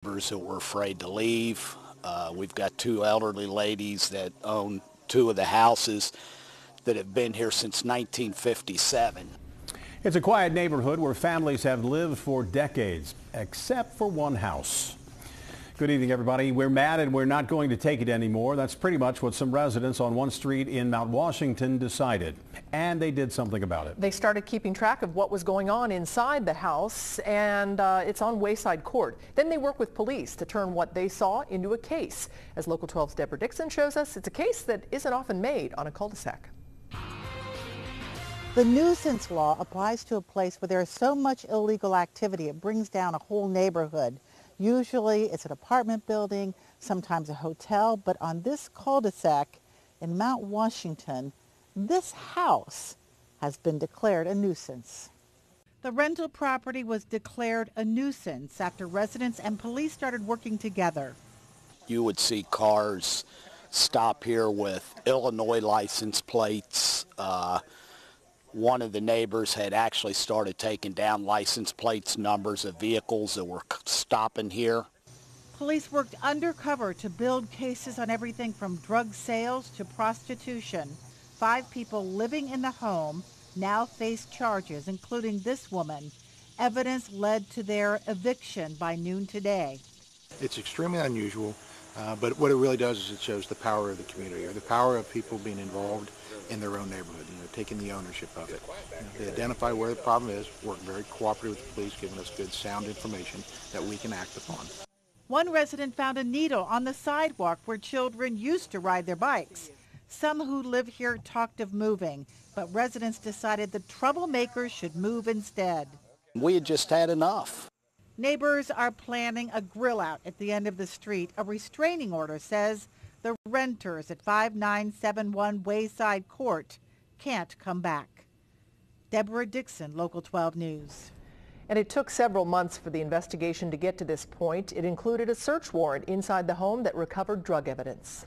Neighbors who were afraid to leave. We've got two elderly ladies that own two of the houses that have been here since 1957. It's a quiet neighborhood where families have lived for decades, except for one house. Good evening, everybody. We're mad and we're not going to take it anymore. That's pretty much what some residents on one street in Mount Washington decided. And they did something about it. They started keeping track of what was going on inside the house, and it's on Wayside Court. Then they work with police to turn what they saw into a case. As Local 12's Deb Dixon shows us, it's a case that isn't often made on a cul-de-sac. The nuisance law applies to a place where there is so much illegal activity it brings down a whole neighborhood. Usually it's an apartment building, sometimes a hotel, but on this cul-de-sac in Mount Washington, this house has been declared a nuisance. The rental property was declared a nuisance after residents and police started working together. You would see cars stop here with Illinois license plates. One of the neighbors had actually started taking down license plates, numbers of vehicles that were stopping here. Police worked undercover to build cases on everything from drug sales to prostitution. 5 people living in the home now face charges, including this woman. Evidence led to their eviction by noon today. It's extremely unusual, but what it really does is it shows the power of the community, or the power of people being involved in their own neighborhood, taking the ownership of it. They identify where the problem is, work very cooperatively with the police, giving us good, sound information that we can act upon. One resident found a needle on the sidewalk where children used to ride their bikes. Some who live here talked of moving, but residents decided the troublemakers should move instead. We had just had enough. Neighbors are planning a grill out at the end of the street. A restraining order says the renters at 5971 Wayside Court can't come back. Deborah Dixon, Local 12 News. And it took several months for the investigation to get to this point. It included a search warrant inside the home that recovered drug evidence.